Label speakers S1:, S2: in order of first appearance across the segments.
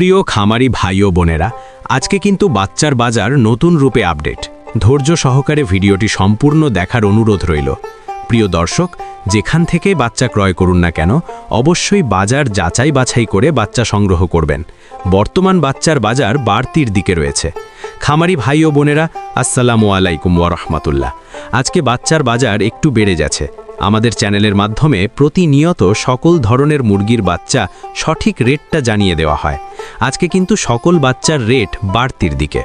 S1: প্রিয় খামারি ভাই ও বোনেরা, আজকে কিন্তু বাচ্চার বাজার নতুন রূপে আপডেট। ধৈর্য সহকারে ভিডিওটি সম্পূর্ণ দেখার অনুরোধ রইল। প্রিয় দর্শক, যেখান থেকে বাচ্চা ক্রয় করুন না কেন, অবশ্যই বাজার যাচাই বাছাই করে বাচ্চা সংগ্রহ করবেন। বর্তমান বাচ্চার বাজার বাড়তির দিকে রয়েছে। খামারি ভাই ও বোনেরা, আসসালামু আলাইকুম ওয়া রাহমাতুল্লাহ। আজকে বাচ্চার বাজার একটু বেড়ে যাচ্ছে। আমাদের চ্যানেলের মাধ্যমে প্রতিনিয়ত সকল ধরনের মুরগির বাচ্চা সঠিক রেটটা জানিয়ে দেওয়া হয়। আজকে কিন্তু সকল বাচ্চার রেট বাড়তির দিকে।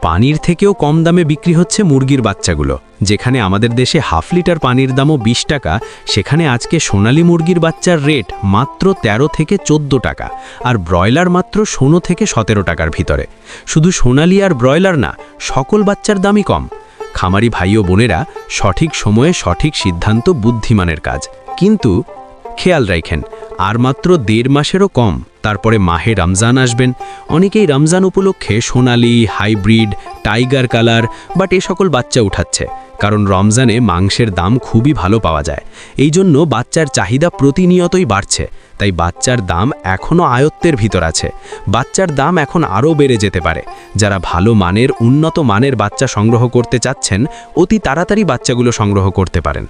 S1: পানির থেকেও কম দামে বিক্রি হচ্ছে মুরগির বাচ্চাগুলো। যেখানে আমাদের দেশে হাফ লিটার পানির দামও 20 টাকা, সেখানে আজকে সোনালী মুরগির বাচ্চার রেট মাত্র 13 থেকে 14 টাকা, আর ব্রয়লার মাত্র 16 থেকে 17 টাকার ভিতরে। শুধু সোনালী আর ব্রয়লার না, সকল বাচ্চার দামই কম। খামারি ভাই ও বোনেরা, সঠিক সময়ে সঠিক সিদ্ধান্ত বুদ্ধিমানের কাজ। কিন্তু খেয়াল রাখেন, আর মাত্র 1.5 মাসেরও কম, তারপরে মাহে রমজান আসবেন। অনেকেই রমজান উপলক্ষে সোনালী, হাইব্রিড, টাইগার কালার এ সকল বাচ্চা উঠাচ্ছে, কারণ রমজানে মাংসের দাম খুবই ভালো পাওয়া যায়। এই জন্য বাচ্চার চাহিদা প্রতিনিয়তই বাড়ছে। তাই বাচ্চার দাম এখনও আয়ত্তের ভিতর আছে। বাচ্চার দাম এখন আরও বেড়ে যেতে পারে। যারা ভালো মানের, উন্নত মানের বাচ্চা সংগ্রহ করতে চাচ্ছেন, অতি তাড়াতাড়ি বাচ্চাগুলো সংগ্রহ করতে পারেন।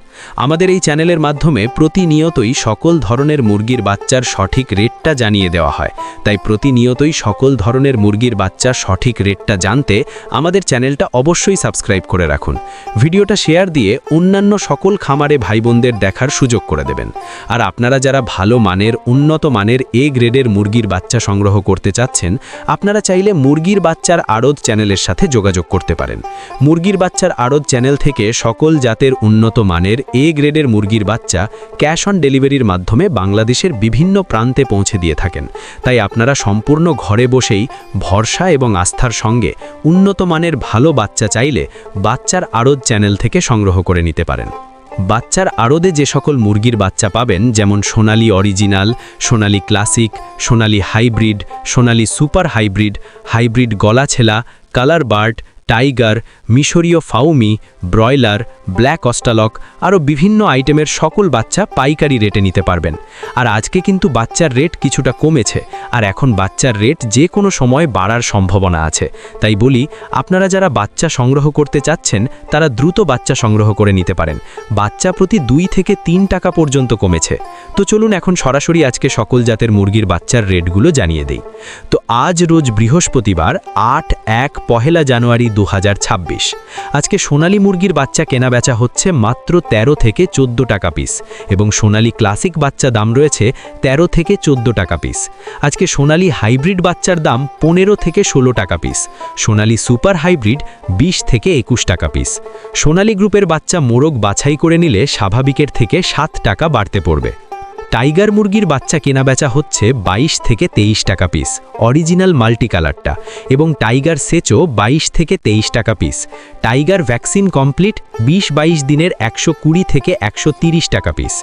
S1: আমাদের এই চ্যানেলের মাধ্যমে প্রতিনিয়তই সকল ধরনের মুরগির বাচ্চার সঠিক রেটটা জানিয়ে দেওয়া হয়। তাই প্রতিনিয়তই সকল ধরনের মুরগির বাচ্চার সঠিক রেটটা জানতে আমাদের চ্যানেলটা অবশ্যই সাবস্ক্রাইব করে রাখুন। ভিডিওটা শেয়ার দিয়ে অন্যান্য সকল খামারে ভাই বোনদের দেখার সুযোগ করে দেবেন। আর আপনারা যারা ভালো মানের, উন্নত মানের এ গ্রেডের মুরগির বাচ্চা সংগ্রহ করতে চাচ্ছেন, আপনারা চাইলে মুরগির বাচ্চার আড়ত চ্যানেলের সাথে যোগাযোগ করতে পারেন। মুরগির বাচ্চার আড়ত চ্যানেল থেকে সকল জাতের উন্নত মানের এ গ্রেডের মুরগির বাচ্চা ক্যাশ অন ডেলিভারির মাধ্যমে বাংলাদেশের বিভিন্ন প্রান্তে পৌঁছে দিয়ে থাকেন। তাই আপনারা সম্পূর্ণ ঘরে বসেই ভরসা এবং আস্থার সঙ্গে উন্নত মানের ভালো বাচ্চা চাইলে বাচ্চার আড়ত চ্যানেল থেকে সংগ্রহ করে নিতে পারেন। বাচ্চার আড়তে যে সকল মুরগির বাচ্চা পাবেন, যেমন Sonali original, Sonali classic, Sonali hybrid, Sonali super hybrid, hybrid গলাছেলা, কালার বার্ড, টাইগার, মিশরীয় ফাউমি, ব্রয়লার, ব্ল্যাক অস্টালক, আরও বিভিন্ন আইটেমের সকল বাচ্চা পাইকারি রেটে নিতে পারবেন। আর আজকে কিন্তু বাচ্চার রেট কিছুটা কমেছে, আর এখন বাচ্চার রেট যে কোনো সময় বাড়ার সম্ভাবনা আছে। তাই বলি, আপনারা যারা বাচ্চা সংগ্রহ করতে চাচ্ছেন, তারা দ্রুত বাচ্চা সংগ্রহ করে নিতে পারেন। বাচ্চা প্রতি 2 থেকে 3 টাকা পর্যন্ত কমেছে। তো চলুন এখন সরাসরি আজকে সকল জাতের মুরগির বাচ্চার রেটগুলো জানিয়ে দেই। তো আজ রোজ বৃহস্পতিবার 8/1 পহেলা জানুয়ারি 2026। আজকে সোনালী মুরগির বাচ্চা কেনা বেচা হচ্ছে মাত্র 13 থেকে 14 টাকা পিস, এবং সোনালী ক্লাসিক বাচ্চা দাম রয়েছে 13 থেকে 14 টাকা পিস। আজকে সোনালী হাইব্রিড বাচ্চার দাম 15 থেকে 16 টাকা পিস। সোনালী সুপার হাইব্রিড 20 থেকে 21 টাকা পিস। সোনালী গ্রুপের বাচ্চা মোরগ বাছাই করে নিলে স্বাভাবিকের থেকে 7 টাকা বাড়তে পড়বে। টাইগার মুরগির বাচ্চা কেনা বেচা হচ্ছে 22 থেকে 23 টাকা পিস, অরিজিনাল মাল্টি কালারটা, এবং টাইগার সেচও 22 থেকে 23 টাকা পিস। টাইগার ভ্যাকসিন কমপ্লিট 20-22 দিনের 120 থেকে 130 টাকা পিস।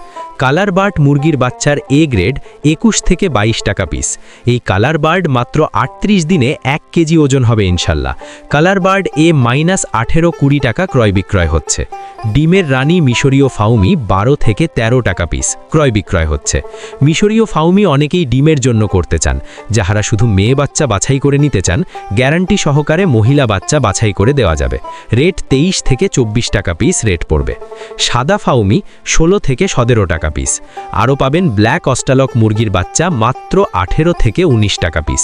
S1: কালার বার্ড মুরগির বাচ্চার এ গ্রেড 21 থেকে 22 টাকা পিস। এই কালার বার্ড মাত্র 38 দিনে 1 কেজি ওজন হবে ইনশাল্লাহ। কালার বার্ড এ -18-20 টাকা ক্রয় বিক্রয় হচ্ছে। ডিমের রানী মিশরীয় ফাউমি 12 থেকে 13 টাকা পিস ক্রয় বিক্রয় হচ্ছে। মিশরীয় ফাউমি অনেকেই ডিমের জন্য করতে চান। যাহারা শুধু মেয়ে বাচ্চা বাছাই করে নিতে চান, গ্যারান্টি সহকারে মহিলা বাচ্চা বাছাই করে দেওয়া যাবে। রেট 23 থেকে 24 টাকা পিস রেট পড়বে। সাদা ফাউমি 16 থেকে 17 টাকা পিস। আরও পাবেন ব্ল্যাক অস্টালক মুরগির বাচ্চা মাত্র 18 থেকে 19 টাকা পিস।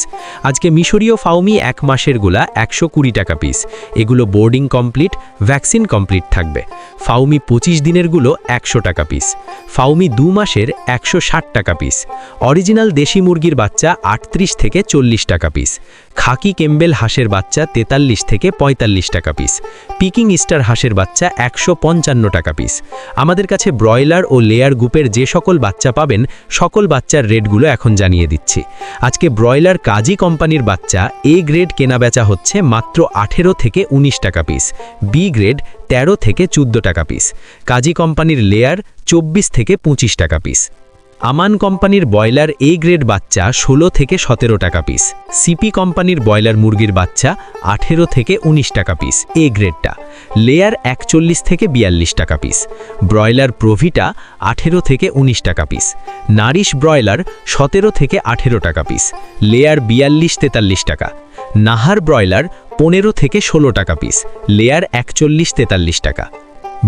S1: আজকে মিশরীয় ফাউমি 1 মাসের গুলা 120 টাকা পিস। এগুলো বোর্ডিং কমপ্লিট, ভ্যাকসিন কমপ্লিট থাকবে। ফাউমি 25 দিনের গুলো 100 টাকা পিস। ফাউমি 2 মাসের 160 টাকা পিস। অরিজিনাল দেশি মুরগির বাচ্চা 38 থেকে 40 টাকা পিস। খাকি কেম্বেল হাঁসের বাচ্চা 43 থেকে 45 টাকা পিস। পিকিং স্টার হাঁসের বাচ্চা 155 টাকা পিস। আমাদের কাছে ব্রয়লার ও লেয়ার গ্রুপের যে সকল বাচ্চা পাবেন, সকল বাচ্চার রেটগুলো এখন জানিয়ে দিচ্ছি। আজকে ব্রয়লার কাজী কোম্পানির বাচ্চা এ গ্রেড কেনা বেচা হচ্ছে মাত্র 18 থেকে 19 টাকা পিস। বি গ্রেড 13 থেকে 14 টাকা পিস। কাজী কোম্পানির লেয়ার 24 থেকে 25 টাকা পিস। আমান কোম্পানির ব্রয়লার এ গ্রেড বাচ্চা 16 থেকে 17 টাকা পিস। সিপি কোম্পানির ব্রয়লার মুরগির বাচ্চা 18 থেকে 19 টাকা পিস এ গ্রেডটা। লেয়ার 41 থেকে 42 টাকা পিস। ব্রয়লার প্রোভিটা 18 থেকে 19 টাকা পিস। নারিশ ব্রয়লার 17 থেকে 18 টাকা পিস। লেয়ার 42-43 টাকা। নাহার ব্রয়লার 15 থেকে 16 টাকা পিস। লেয়ার 41-43 টাকা।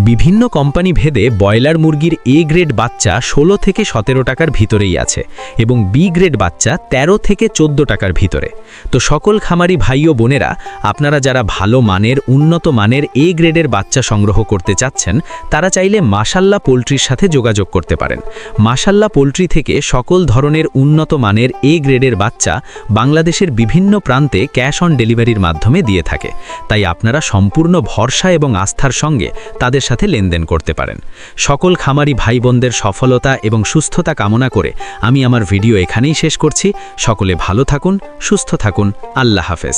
S1: বিভিন্ন কোম্পানি ভেদে ব্রয়লার মুরগির এ গ্রেড বাচ্চা 16 থেকে 17 টাকার ভিতরেই আছে এবং বি গ্রেড বাচ্চা 13 থেকে 14 টাকার ভিতরে। তো সকল খামারি ভাই ও বোনেরা, আপনারা যারা ভালো মানের উন্নত মানের এ গ্রেডের বাচ্চা সংগ্রহ করতে চাচ্ছেন, তারা চাইলে মাশাল্লাহ পোলট্রির সাথে যোগাযোগ করতে পারেন। মাশাল্লাহ পোলট্রি থেকে সকল ধরনের উন্নত মানের এ গ্রেডের বাচ্চা বাংলাদেশের বিভিন্ন প্রান্তে ক্যাশ অন ডেলিভারির মাধ্যমে দিয়ে থাকে। তাই আপনারা সম্পূর্ণ ভরসা এবং আস্থার সঙ্গে তাদের সাথে লেনদেন করতে পারেন। সকল খামারি ভাই বোনদের সফলতা এবং সুস্থতা কামনা করে আমি আমার ভিডিও এখানেই শেষ করছি। সকলে ভালো থাকুন, সুস্থ থাকুন। আল্লাহ হাফেজ।